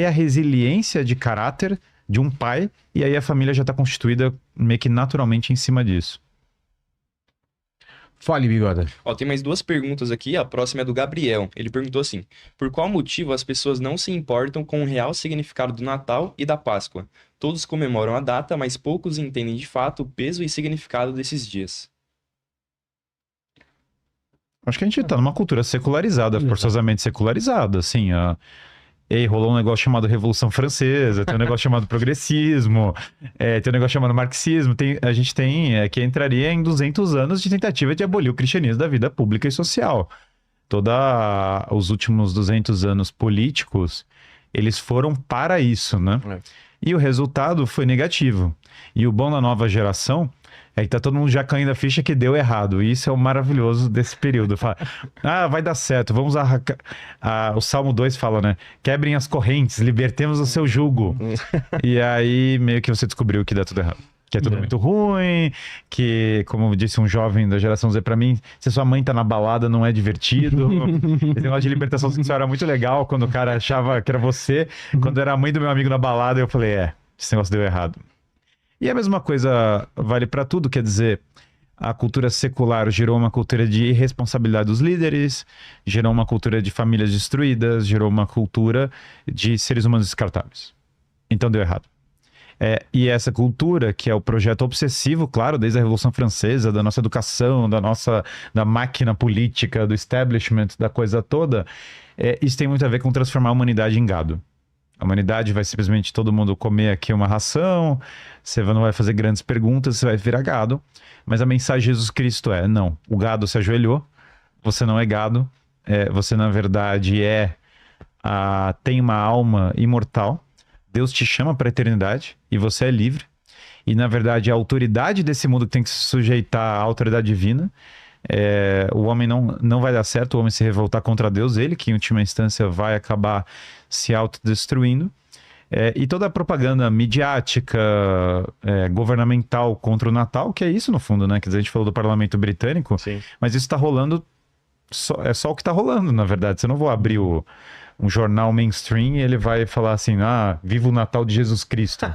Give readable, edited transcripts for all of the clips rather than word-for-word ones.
a resiliência de caráter de um pai, e aí a família já está constituída meio que naturalmente em cima disso. Fale, Bigoda. Ó, tem mais 2 perguntas aqui. A próxima é do Gabriel. Ele perguntou assim: por qual motivo as pessoas não se importam com o real significado do Natal e da Páscoa? Todos comemoram a data, mas poucos entendem de fato o peso e significado desses dias. Acho que a gente tá numa cultura secularizada, forçosamente secularizada, assim, E aí rolou um negócio chamado Revolução Francesa, tem um negócio chamado progressismo, tem um negócio chamado marxismo, a gente tem que entraria em 200 anos de tentativa de abolir o cristianismo da vida pública e social. Os últimos 200 anos políticos, eles foram para isso, né? E o resultado foi negativo. E o bom da nova geração é que tá todo mundo já caindo a ficha que deu errado. E isso é o maravilhoso desse período. Fala, vai dar certo, vamos o Salmo 2 fala, né? Quebrem as correntes, libertemos o seu jugo. E aí meio que você descobriu que dá tudo errado. Que é tudo muito ruim, que, como disse um jovem da geração Z pra mim, se sua mãe tá na balada não é divertido. Esse negócio de libertação sexual era muito legal quando o cara achava que era você. Quando era a mãe do meu amigo na balada, eu falei, esse negócio deu errado. E a mesma coisa vale pra tudo, quer dizer, a cultura secular gerou uma cultura de irresponsabilidade dos líderes, gerou uma cultura de famílias destruídas, gerou uma cultura de seres humanos descartáveis. Então deu errado. E essa cultura, que é o projeto obsessivo, claro, desde a Revolução Francesa, da nossa educação, da máquina política, do establishment, da coisa toda, isso tem muito a ver com transformar a humanidade em gado. A humanidade vai simplesmente todo mundo comer aqui uma ração, você não vai fazer grandes perguntas, você vai virar gado. Mas a mensagem de Jesus Cristo não, o gado se ajoelhou, você não é gado, você na verdade tem uma alma imortal, Deus te chama para a eternidade e você é livre. E na verdade a autoridade desse mundo tem que se sujeitar à autoridade divina. O homem não vai dar certo, o homem se revoltar contra Deus, ele que em última instância vai acabar se autodestruindo. E toda a propaganda midiática, governamental contra o Natal, que é isso no fundo, né? Quer dizer, a gente falou do parlamento britânico, Sim. Mas isso está rolando, é só o que está rolando, na verdade. Você não vai abrir um jornal mainstream e ele vai falar assim, viva o Natal de Jesus Cristo.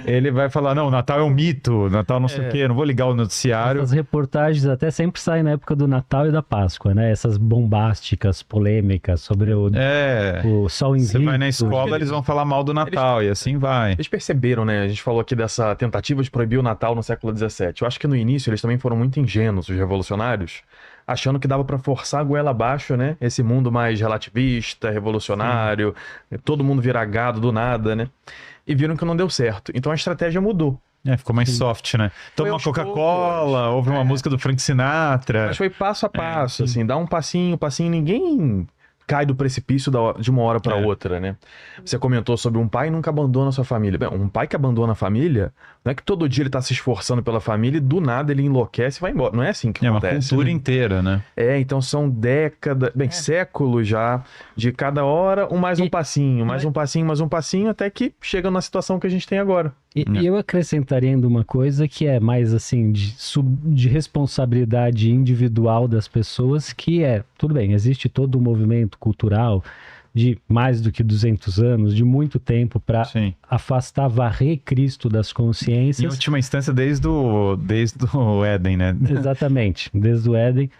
Ele vai falar, não, o Natal é um mito, Natal não sei o quê, eu não vou ligar o noticiário. As reportagens até sempre saem na época do Natal e da Páscoa, né? Essas bombásticas, polêmicas sobre o sol invicto. Você vai na escola, eles vão falar mal do Natal e assim vai. Eles perceberam, né? A gente falou aqui dessa tentativa de proibir o Natal no século XVII. Eu acho que no início eles também foram muito ingênuos, os revolucionários, achando que dava pra forçar a goela abaixo, né? Esse mundo mais relativista, revolucionário, todo mundo virar gado do nada, né? E viram que não deu certo. Então a estratégia mudou. Ficou mais soft, né? Toma uma Coca-Cola, ouve uma música do Frank Sinatra. Mas foi passo a passo, assim, dá um passinho, ninguém cai do precipício de uma hora para outra, né? Você comentou sobre um pai nunca abandona a sua família. Bem, um pai que abandona a família, não é que todo dia ele tá se esforçando pela família e do nada ele enlouquece e vai embora. Não é assim que acontece. É uma cultura inteira, né? Então são décadas, séculos já, de cada hora, mais um passinho, mais um passinho, até que chega na situação que a gente tem agora. E eu acrescentaria ainda uma coisa que é mais assim de responsabilidade individual das pessoas, que tudo bem, existe todo um movimento cultural de mais do que 200 anos, de muito tempo para afastar, varrer Cristo das consciências. Em última instância, desde o Éden, né? Exatamente, desde o Éden.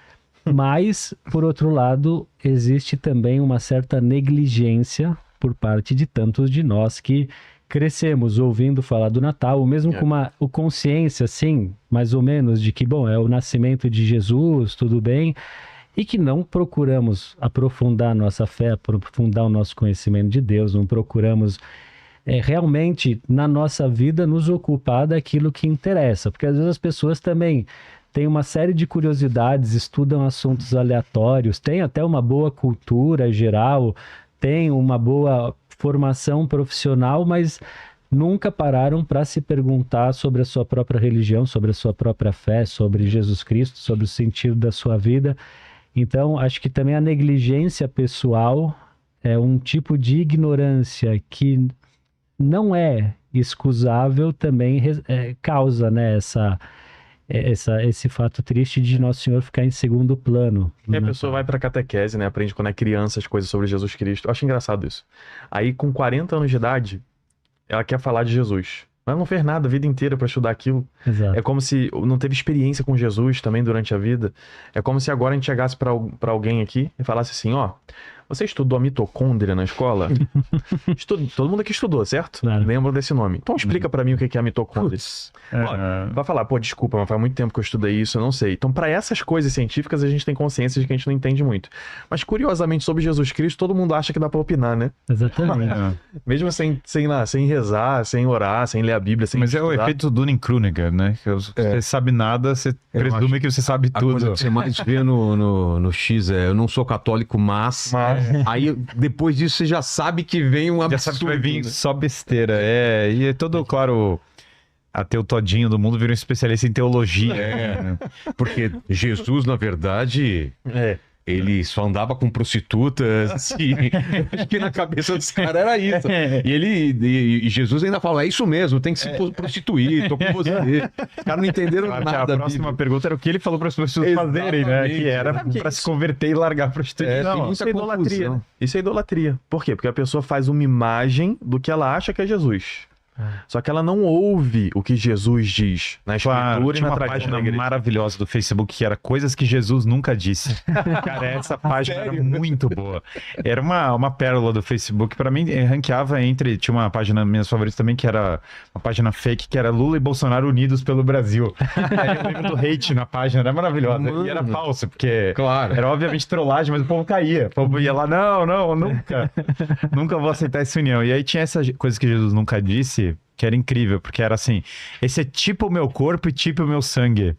Mas, por outro lado, existe também uma certa negligência por parte de tantos de nós que crescemos ouvindo falar do Natal, ou mesmo com uma consciência, assim, mais ou menos, de que, bom, é o nascimento de Jesus, tudo bem, e que não procuramos aprofundar nossa fé, aprofundar o nosso conhecimento de Deus, não procuramos realmente, na nossa vida, nos ocupar daquilo que interessa, porque às vezes as pessoas também têm uma série de curiosidades, estudam assuntos aleatórios, têm até uma boa cultura geral, têm uma boa formação profissional, mas nunca pararam para se perguntar sobre a sua própria religião, sobre a sua própria fé, sobre Jesus Cristo, sobre o sentido da sua vida. Então, acho que também a negligência pessoal é um tipo de ignorância que não é excusável, também causa, né, esse fato triste de Nosso Senhor ficar em segundo plano. E a pessoa vai pra catequese, né? Aprende quando é criança as coisas sobre Jesus Cristo. Eu acho engraçado isso. Aí, com 40 anos de idade, ela quer falar de Jesus. Mas não fez nada a vida inteira pra estudar aquilo. Exato. É como se não teve experiência com Jesus também durante a vida. É como se agora a gente chegasse pra alguém aqui e falasse assim, ó, você estudou a mitocôndria na escola? Todo mundo aqui estudou, certo? Claro. Lembra desse nome. Então explica pra mim o que é a mitocôndria. É, Vai falar, pô, desculpa, mas faz muito tempo que eu estudei isso, eu não sei. Então, pra essas coisas científicas, a gente tem consciência de que a gente não entende muito. Mas, curiosamente, sobre Jesus Cristo, todo mundo acha que dá pra opinar, né? Exatamente. Mesmo sem rezar, sem orar, sem ler a Bíblia, sem Mas é o estudar. efeito Dunning-Kruger, né? Que você sabe nada, você presume que você sabe A coisa tudo. que você mais vê no X é eu não sou católico, mas... Aí depois disso você já sabe que vem um absurdo. Já sabe que vai vir né? só besteira. E é todo, claro, ateu todinho do mundo vira um especialista em teologia. É, porque Jesus, na verdade, ele só andava com prostitutas, assim. Acho que na cabeça dos caras era isso. E Jesus ainda fala, é isso mesmo, tem que se prostituir, tô com você. Os caras não entenderam Claro que nada. a da próxima Bíblia. pergunta era o que ele falou para as pessoas fazerem, né? Que era Exatamente. para se converter e largar a prostituição. tem Isso é muita idolatria. confusão. Né? Isso é idolatria. Por quê? Porque a pessoa faz uma imagem do que ela acha que é Jesus. Só que ela não ouve o que Jesus diz na escritura Claro, e tinha na uma tradição página da igreja. maravilhosa do Facebook que era coisas que Jesus nunca disse. Cara, essa página era muito boa. Era uma pérola do Facebook. Pra mim, ranqueava entre... Tinha uma página minhas favoritas também, que era uma página fake, que era Lula e Bolsonaro unidos pelo Brasil. Aí eu lembro do hate na página, era maravilhosa. E era falso, porque Claro. era obviamente trollagem, mas o povo caía. O povo ia lá, não, nunca. Nunca vou aceitar essa união. E aí tinha essa coisa que Jesus nunca disse... Que era incrível, porque era assim: esse é tipo o meu corpo e tipo o meu sangue.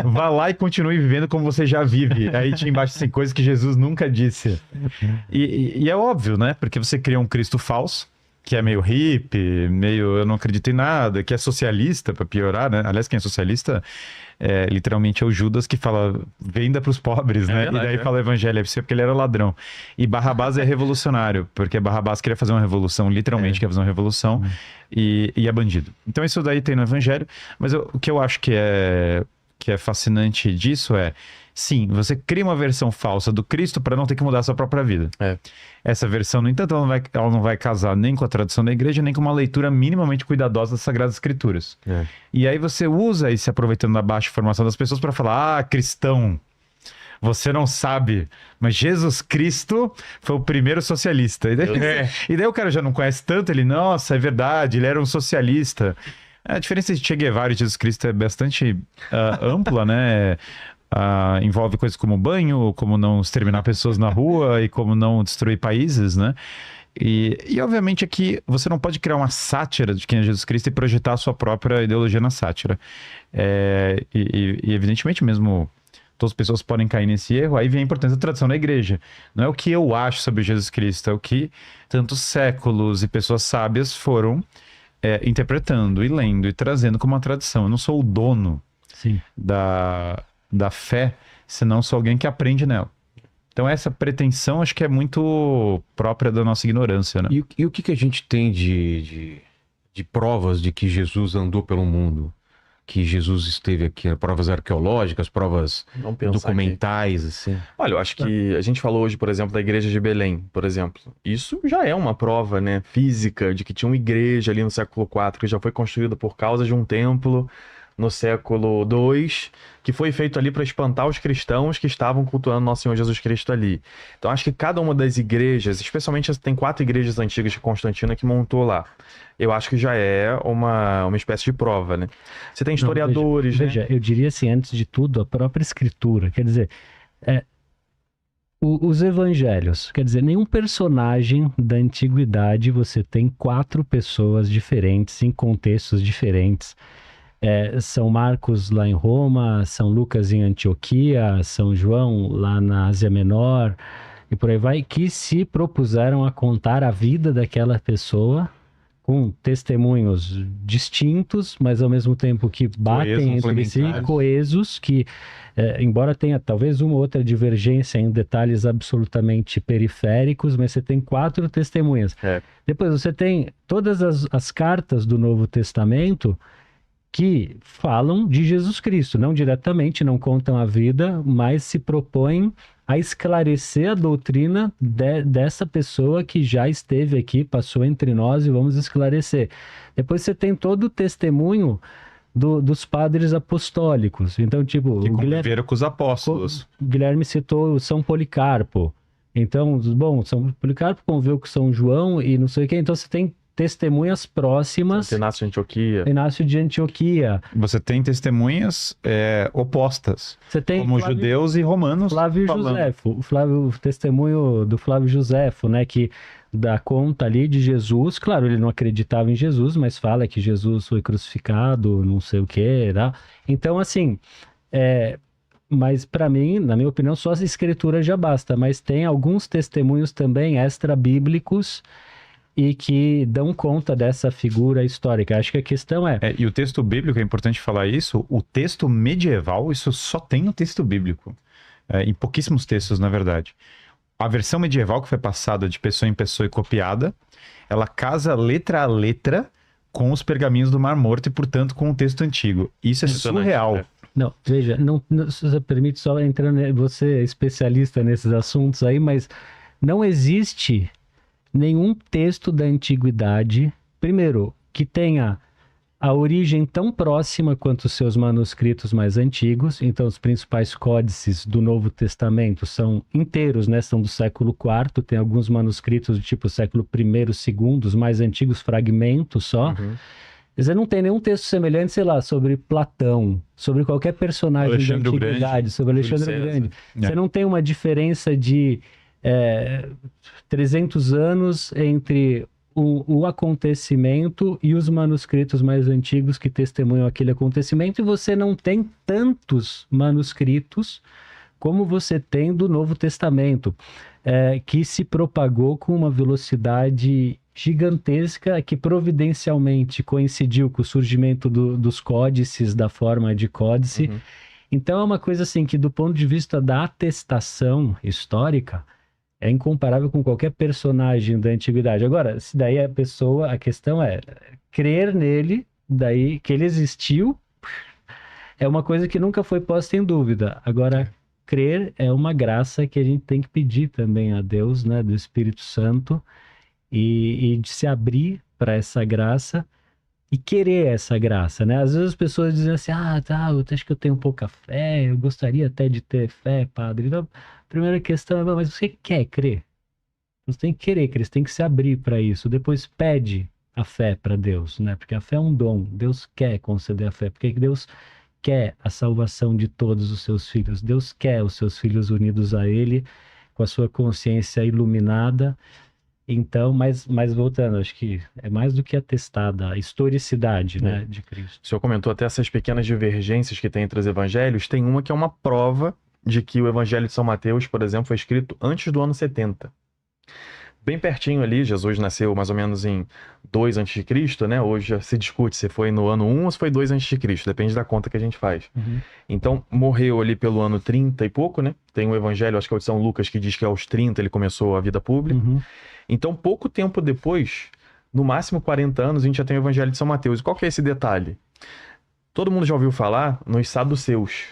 Vá lá e continue vivendo como você já vive. Aí tinha embaixo assim, coisas que Jesus nunca disse. E é óbvio, né? Porque você cria um Cristo falso, que é meio hippie, meio eu não acredito em nada, que é socialista, pra piorar, né? Aliás, quem é socialista literalmente é o Judas que fala venda pros pobres, né? verdade, e daí fala evangelho, é porque ele era ladrão. E Barrabás é revolucionário, porque Barrabás queria fazer uma revolução, literalmente queria fazer uma revolução, e é bandido. Então isso daí tem no evangelho, mas o que eu acho que é fascinante disso é, sim, você cria uma versão falsa do Cristo para não ter que mudar a sua própria vida. Essa versão, no entanto, ela não vai casar nem com a tradição da igreja, nem com uma leitura minimamente cuidadosa das Sagradas Escrituras. E aí você usa, e se aproveitando da baixa formação das pessoas, para falar, cristão, você não sabe, mas Jesus Cristo foi o primeiro socialista. E daí o cara já não conhece tanto, ele, nossa, é verdade, ele era um socialista. A diferença de Che Guevara e Jesus Cristo é bastante ampla, né? Envolve coisas como banho, como não exterminar pessoas na rua e como não destruir países, né? E obviamente aqui você não pode criar uma sátira de quem é Jesus Cristo e projetar a sua própria ideologia na sátira. E evidentemente mesmo todas as pessoas podem cair nesse erro, aí vem a importância da tradição da igreja. Não é o que eu acho sobre Jesus Cristo, é o que tantos séculos e pessoas sábias foram interpretando e lendo e trazendo como uma tradição. Eu não sou o dono Sim. da fé, senão sou alguém que aprende nela. Então essa pretensão acho que é muito própria da nossa ignorância, né? E o que a gente tem de provas de que Jesus andou pelo mundo? Que Jesus esteve aqui? Provas arqueológicas, provas Vamos pensar documentais, assim? Olha, eu acho que a gente falou hoje, por exemplo, da igreja de Belém, por exemplo. Isso já é uma prova, né, física de que tinha uma igreja ali no século IV que já foi construída por causa de um templo no século II, que foi feito ali para espantar os cristãos que estavam cultuando Nosso Senhor Jesus Cristo ali. Então acho que cada uma das igrejas, especialmente tem 4 igrejas antigas de Constantino que montou lá. Eu acho que já é uma espécie de prova, né? Você tem historiadores, né? Veja, eu diria assim, antes de tudo, a própria escritura. Quer dizer, os evangelhos, quer dizer, nenhum personagem da antiguidade você tem 4 pessoas diferentes em contextos diferentes. São Marcos lá em Roma, São Lucas em Antioquia, São João lá na Ásia Menor e por aí vai, que se propuseram a contar a vida daquela pessoa com testemunhos distintos, mas ao mesmo tempo que batem entre si, coesos, que embora tenha talvez uma ou outra divergência em detalhes absolutamente periféricos, mas você tem 4 testemunhas. Depois você tem todas as cartas do Novo Testamento que falam de Jesus Cristo, não diretamente, não contam a vida, mas se propõem a esclarecer a doutrina dessa pessoa que já esteve aqui, passou entre nós e vamos esclarecer. Depois você tem todo o testemunho dos padres apostólicos. Então, tipo, Que o conviveram com os apóstolos. Guilherme citou o São Policarpo. Então, bom, São Policarpo conviveu com São João e não sei o quê. Então, você tem testemunhas próximas. Santo Inácio de Antioquia. Inácio de Antioquia. Você tem testemunhas opostas, Você tem como judeus e romanos. Flávio falando. Josefo, o testemunho do Flávio Josefo, né, que dá conta ali de Jesus. Claro, ele não acreditava em Jesus, mas fala que Jesus foi crucificado, não sei o quê, tá? Então, assim, mas para mim, na minha opinião, só a escritura já basta, mas tem alguns testemunhos também extra-bíblicos e que dão conta dessa figura histórica. Acho que a questão E o texto bíblico, é importante falar isso, o texto medieval, isso só tem no texto bíblico. Em pouquíssimos textos, na verdade. A versão medieval que foi passada de pessoa em pessoa e copiada, ela casa letra a letra com os pergaminhos do Mar Morto e, portanto, com o texto antigo. Isso é surreal. Né? Não, veja, se você permite só entrando, você é especialista nesses assuntos aí, mas não existe nenhum texto da antiguidade, primeiro, que tenha a origem tão próxima quanto os seus manuscritos mais antigos. Então, os principais códices do Novo Testamento são inteiros, né? São do século IV, tem alguns manuscritos do tipo século I, II, os mais antigos fragmentos só. Você não tem nenhum texto semelhante, sei lá, sobre Platão, sobre qualquer personagem Alexandre da o antiguidade, Grande, sobre Alexandre Júlio o César. Grande. Você não tem uma diferença de 300 anos entre o acontecimento e os manuscritos mais antigos que testemunham aquele acontecimento, e você não tem tantos manuscritos como você tem do Novo Testamento, que se propagou com uma velocidade gigantesca, que providencialmente coincidiu com o surgimento dos códices, da forma de códice. Então é uma coisa assim que, do ponto de vista da atestação histórica, é incomparável com qualquer personagem da antiguidade. Agora, se daí a questão é crer nele, daí que ele existiu, é uma coisa que nunca foi posta em dúvida. Agora, crer é uma graça que a gente tem que pedir também a Deus, né, do Espírito Santo, e de se abrir para essa graça e querer essa graça, né? Às vezes as pessoas dizem assim, eu acho que eu tenho pouca fé, eu gostaria até de ter fé, padre. Então, a primeira questão é, mas você quer crer? Você tem que querer crer, você tem que se abrir para isso. Depois pede a fé para Deus, né? Porque a fé é um dom, Deus quer conceder a fé, porque Deus quer a salvação de todos os seus filhos, Deus quer os seus filhos unidos a Ele, com a sua consciência iluminada. Então, mas voltando, acho que é mais do que atestada a historicidade, né, de Cristo. O senhor comentou até essas pequenas divergências que tem entre os evangelhos. Tem uma que é uma prova de que o Evangelho de São Mateus, por exemplo, foi escrito antes do ano 70. Bem pertinho ali, Jesus nasceu mais ou menos em 2 a.C., né? Hoje já se discute se foi no ano 1 ou se foi 2 a.C., depende da conta que a gente faz. Então, morreu ali pelo ano 30 e pouco, né? Tem um evangelho, acho que é o de São Lucas, que diz que aos 30 ele começou a vida pública. Então, pouco tempo depois, no máximo 40 anos, a gente já tem o Evangelho de São Mateus. E qual que é esse detalhe? Todo mundo já ouviu falar nos saduceus.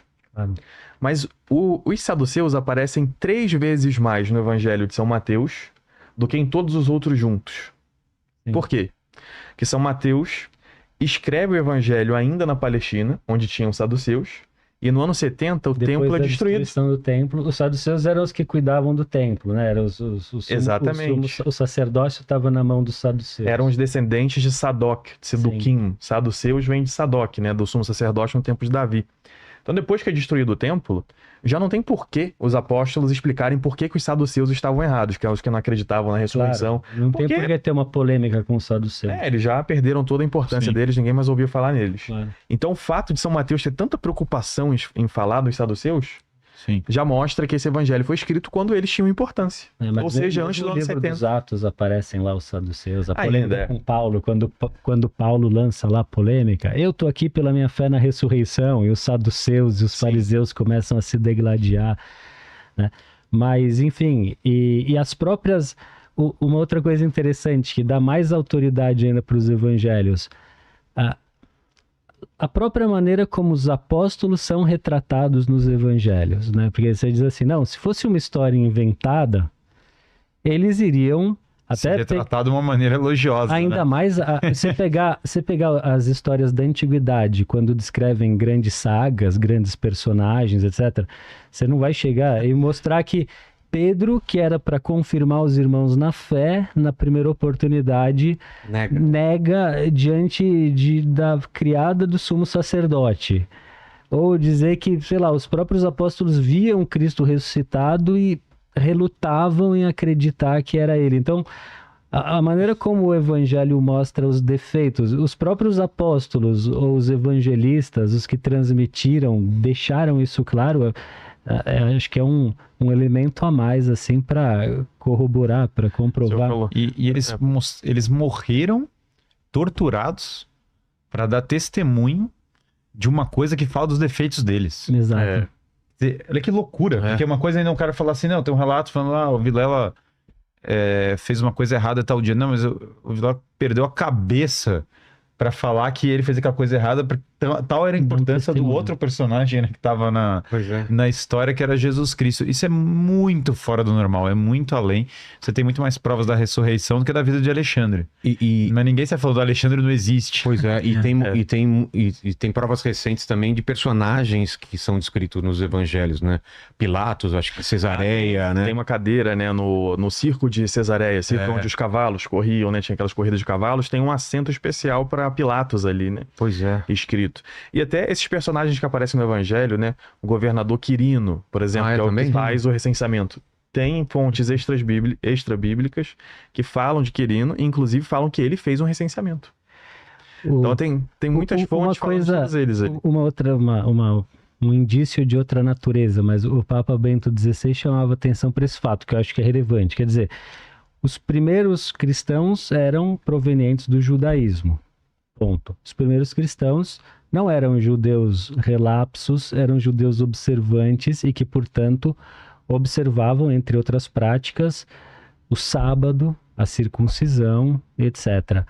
Mas os saduceus aparecem 3 vezes mais no Evangelho de São Mateus do que em todos os outros juntos. Sim. Por quê? Porque São Mateus escreve o Evangelho ainda na Palestina, onde tinham saduceus, e no ano 70 o templo é destruído. Depois da destruição do templo, os saduceus eram os que cuidavam do templo, né? Eram Exatamente. O sacerdócio estava na mão dos saduceus. Eram os descendentes de Sadoc, de Seduquim. Saduceus vem de Sadoc, né? Do sumo sacerdócio no tempo de Davi. Então, depois que é destruído o templo, já não tem porquê os apóstolos explicarem por que os saduceus estavam errados, que é os que não acreditavam na ressurreição. Claro, não tem por que ter uma polêmica com os saduceus. Eles já perderam toda a importância deles, ninguém mais ouviu falar neles. Claro. Então, o fato de São Mateus ter tanta preocupação em falar dos saduceus, Sim. já mostra que esse evangelho foi escrito quando eles tinham importância. Mas ou seja, antes do no ano livro 70. dos Atos aparecem lá os saduceus, a Ainda polêmica com Paulo, quando Paulo lança lá a polêmica, eu tô aqui pela minha fé na ressurreição, e os saduceus e os fariseus começam a se degladiar, né? Mas, enfim, e as próprias... Uma outra coisa interessante, que dá mais autoridade ainda para os evangelhos, a própria maneira como os apóstolos são retratados nos evangelhos, né? Porque você diz assim, não, se fosse uma história inventada, eles iriam Se até retratar de uma maneira elogiosa, ainda né? mais, você pegar as histórias da antiguidade, quando descrevem grandes sagas, grandes personagens, etc., você não vai chegar e mostrar que Pedro, que era para confirmar os irmãos na fé, na primeira oportunidade, nega diante da criada do sumo sacerdote. Ou dizer que, sei lá, os próprios apóstolos viam Cristo ressuscitado e relutavam em acreditar que era ele. Então, a maneira como o evangelho mostra os defeitos, os próprios apóstolos ou os evangelistas, os que transmitiram, deixaram isso claro, acho que é um elemento a mais, assim, para corroborar, para comprovar. E eles morreram torturados para dar testemunho de uma coisa que fala dos defeitos deles. Exato. Olha que loucura, porque uma coisa ainda um cara falar assim, não, tem um relato falando, o Vilela fez uma coisa errada tal dia. Não, mas o Vilela perdeu a cabeça para falar que ele fez aquela coisa errada, tal era a importância do outro personagem, né, que tava na história, que era Jesus Cristo. Isso é muito fora do normal, é muito além. Você tem muito mais provas da ressurreição do que da vida de Alexandre. Mas ninguém está falando do Alexandre, não existe. Pois é, e tem provas recentes também de personagens que são descritos nos evangelhos, né? Pilatos, acho que Cesareia, né? Tem uma cadeira, né, no circo de Cesareia, circo onde os cavalos corriam, né? Tinha aquelas corridas de cavalos, tem um assento especial para Pilatos ali, né? Pois é. Escrito. E até esses personagens que aparecem no evangelho, né? O governador Quirino, por exemplo, que é o que faz o recenseamento. Tem fontes extra-bíblicas que falam de Quirino, e inclusive falam que ele fez um recenseamento. Então tem muitas fontes falando de todos eles ali. Um indício de outra natureza, mas o Papa Bento XVI chamava atenção para esse fato, que eu acho que é relevante. Quer dizer, os primeiros cristãos eram provenientes do judaísmo. Ponto. Os primeiros cristãos não eram judeus relapsos, eram judeus observantes e que, portanto, observavam, entre outras práticas, o sábado, a circuncisão, etc.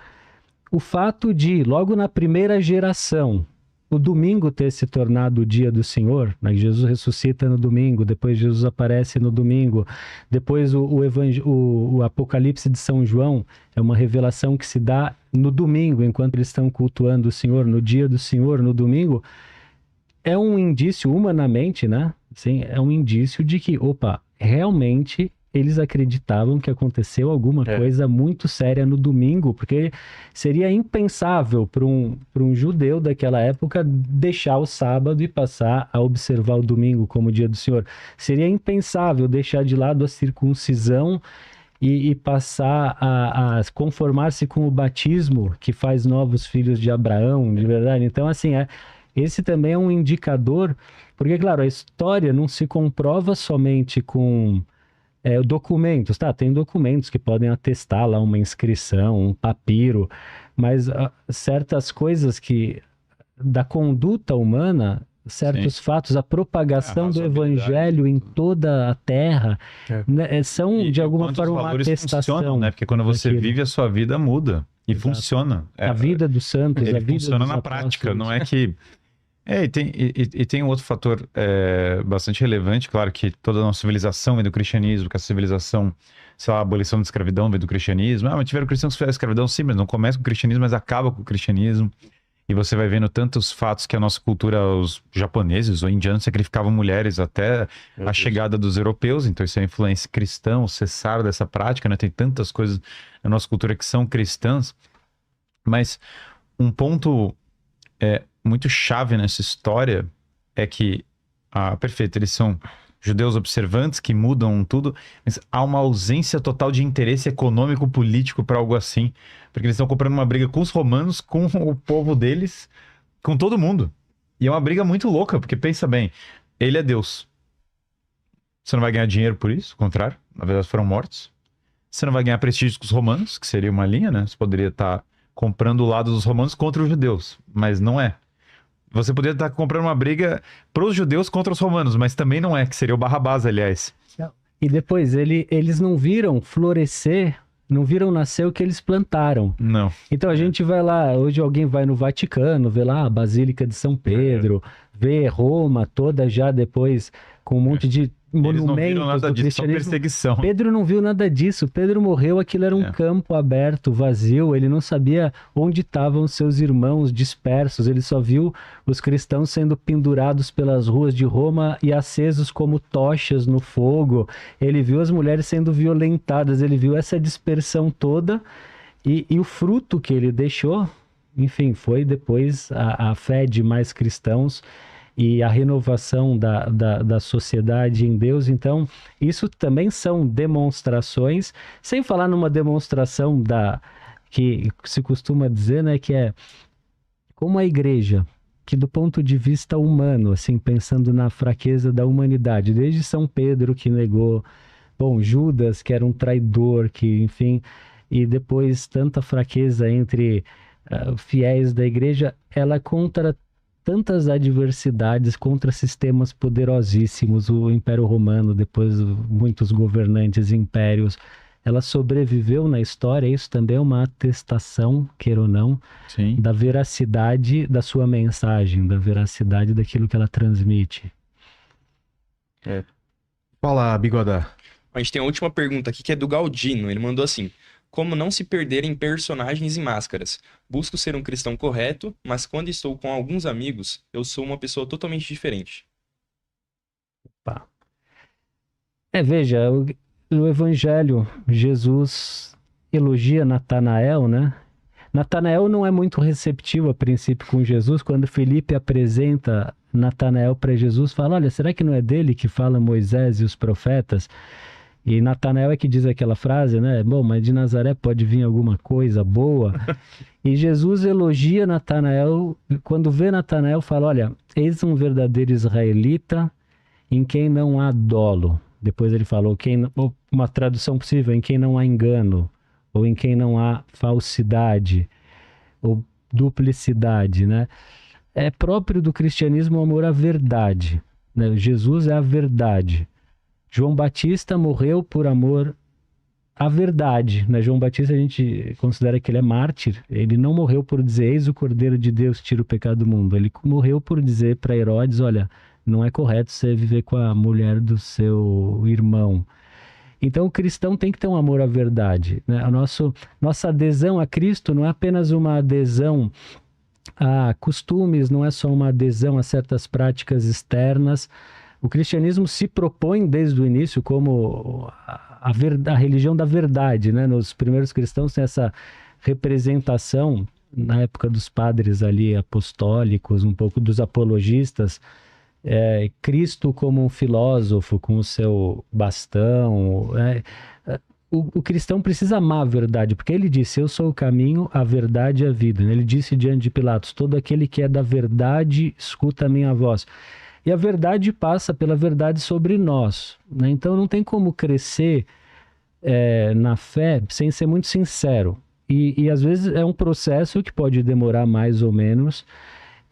O fato de, logo na primeira geração, o domingo ter se tornado o dia do Senhor, né? Jesus ressuscita no domingo, depois Jesus aparece no domingo, depois o Apocalipse de São João é uma revelação que se dá no domingo, enquanto eles estão cultuando o Senhor, no dia do Senhor, no domingo, é um indício, humanamente, né? Assim, é um indício de que, realmente eles acreditavam que aconteceu alguma coisa muito séria no domingo, porque seria impensável para um judeu daquela época deixar o sábado e passar a observar o domingo como dia do Senhor. Seria impensável deixar de lado a circuncisão e passar a conformar-se com o batismo que faz novos filhos de Abraão, de verdade. Então, assim, esse também é um indicador, porque, claro, a história não se comprova somente com documentos, tem documentos que podem atestar lá uma inscrição, um papiro, mas certas coisas da conduta humana, certos fatos, a propagação do evangelho em toda a terra, né, são de alguma forma uma atestação, né? Porque quando você daquilo. vive, a sua vida muda e funciona. A vida dos santos, a vida funciona dos na apóstolos. prática, não é que... E tem um outro fator bastante relevante, claro que toda a nossa civilização vem do cristianismo, que a civilização, sei lá, a abolição da escravidão vem do cristianismo. Mas tiveram cristãos que fizeram a escravidão, sim, mas não começa com o cristianismo, mas acaba com o cristianismo. E você vai vendo tantos fatos que a nossa cultura, os japoneses ou indianos sacrificavam mulheres até a chegada dos europeus, então isso é influência cristã, o cessar dessa prática, né? Tem tantas coisas na nossa cultura que são cristãs, mas um ponto muito chave nessa história é que, perfeito, eles são judeus observantes que mudam tudo, mas há uma ausência total de interesse econômico-político para algo assim, porque eles estão comprando uma briga com os romanos, com o povo deles, com todo mundo. E é uma briga muito louca, porque pensa bem, ele é Deus. Você não vai ganhar dinheiro por isso, ao contrário, na verdade foram mortos. Você não vai ganhar prestígio com os romanos, que seria uma linha, né? Você poderia estar comprando o lado dos romanos contra os judeus, mas não é. Você poderia estar comprando uma briga para os judeus contra os romanos, mas também não é, que seria o Barrabás, aliás. E depois, eles não viram florescer Não viram nascer o que eles plantaram. Não. Então a gente vai lá, hoje alguém vai no Vaticano, vê lá a Basílica de São Pedro, vê Roma toda já depois com um monte de Eles não viram monumentos nada do disso, só cristianismo. perseguição. Pedro não viu nada disso. Pedro morreu, aquilo era um campo aberto, vazio. Ele não sabia onde estavam seus irmãos dispersos. Ele só viu os cristãos sendo pendurados pelas ruas de Roma e acesos como tochas no fogo. Ele viu as mulheres sendo violentadas. Ele viu essa dispersão toda e o fruto que ele deixou, enfim, foi depois a fé de mais cristãos e a renovação da sociedade em Deus. Então, isso também são demonstrações, sem falar numa demonstração que se costuma dizer, né, que é como a igreja, que do ponto de vista humano, assim, pensando na fraqueza da humanidade, desde São Pedro que negou, bom, Judas que era um traidor, que, enfim, e depois tanta fraqueza entre fiéis da igreja, ela contra tantas adversidades, contra sistemas poderosíssimos, o Império Romano, depois muitos governantes impérios, ela sobreviveu na história. Isso também é uma atestação, queira ou não, Sim. da veracidade da sua mensagem, da veracidade daquilo que ela transmite. Fala, Bigodá. A gente tem a última pergunta aqui que é do Galdino. Ele mandou assim: como não se perder em personagens e máscaras? Busco ser um cristão correto, mas quando estou com alguns amigos, eu sou uma pessoa totalmente diferente. Veja, no Evangelho, Jesus elogia Natanael, né? Natanael não é muito receptivo a princípio com Jesus. Quando Felipe apresenta Natanael para Jesus, fala, olha, será que não é dele que fala Moisés e os profetas? E Natanael é que diz aquela frase, né? Bom, mas de Nazaré pode vir alguma coisa boa. E Jesus elogia Natanael, quando vê Natanael, fala, olha, eis um verdadeiro israelita em quem não há dolo. Depois ele falou, uma tradução possível, em quem não há engano, ou em quem não há falsidade, ou duplicidade, né? É próprio do cristianismo o amor à verdade, né? Jesus é a verdade. João Batista morreu por amor à verdade, né? João Batista, a gente considera que ele é mártir. Ele não morreu por dizer, eis o Cordeiro de Deus, tira o pecado do mundo. Ele morreu por dizer para Herodes, olha, não é correto você viver com a mulher do seu irmão. Então o cristão tem que ter um amor à verdade, né? Nossa adesão a Cristo não é apenas uma adesão a costumes, não é só uma adesão a certas práticas externas. O cristianismo se propõe desde o início como a religião da verdade, né? Nos primeiros cristãos tem essa representação, na época dos padres ali apostólicos, um pouco dos apologistas, Cristo como um filósofo com o seu bastão. O cristão precisa amar a verdade, porque ele disse, eu sou o caminho, a verdade e a vida. Ele disse diante de Pilatos, todo aquele que é da verdade, escuta a minha voz. E a verdade passa pela verdade sobre nós, né? Então não tem como crescer na fé sem ser muito sincero. E às vezes é um processo que pode demorar mais ou menos,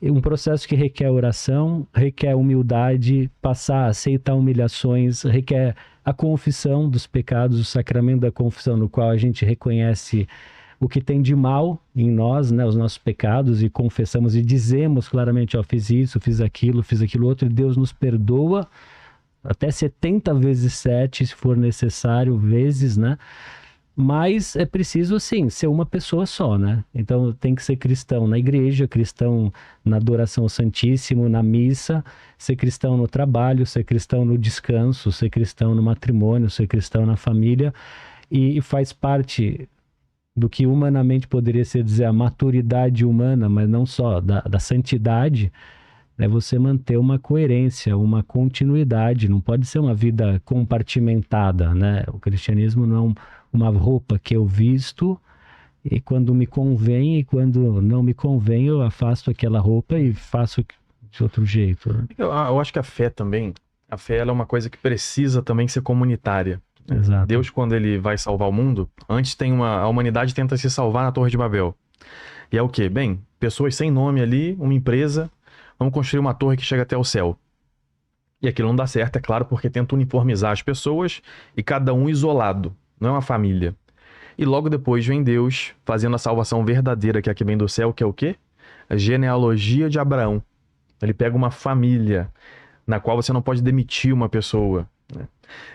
um processo que requer oração, requer humildade, passar a aceitar humilhações, requer a confissão dos pecados, o sacramento da confissão, no qual a gente reconhece o que tem de mal em nós, né, os nossos pecados, e confessamos e dizemos claramente, ó, fiz isso, fiz aquilo outro, e Deus nos perdoa até 70 vezes 7, se for necessário, vezes, né? Mas é preciso, assim, ser uma pessoa só, né? Então tem que ser cristão na igreja, cristão na adoração ao Santíssimo, na missa, ser cristão no trabalho, ser cristão no descanso, ser cristão no matrimônio, ser cristão na família, e faz parte do que humanamente poderia ser dizer a maturidade humana, mas não só, da santidade, é você manter uma coerência, uma continuidade, não pode ser uma vida compartimentada, né? O cristianismo não é uma roupa que eu visto e quando me convém e quando não me convém eu afasto aquela roupa e faço de outro jeito, né? Eu acho que a fé ela é uma coisa que precisa também ser comunitária. Exato. Deus, quando ele vai salvar o mundo, antes a humanidade tenta se salvar na Torre de Babel. E é o quê? Bem, pessoas sem nome ali, uma empresa, vamos construir uma torre que chega até o céu. E aquilo não dá certo, é claro, porque tenta uniformizar as pessoas e cada um isolado, não é uma família. E logo depois vem Deus fazendo a salvação verdadeira, que é a que vem do céu, que é o quê? A genealogia de Abraão. Ele pega uma família na qual você não pode demitir uma pessoa, né?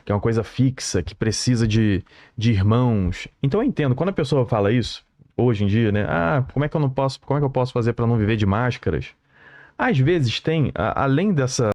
Que é uma coisa fixa, que precisa de irmãos. Então eu entendo, quando a pessoa fala isso, hoje em dia, né? Como é que eu posso fazer para não viver de máscaras? Às vezes tem, além dessa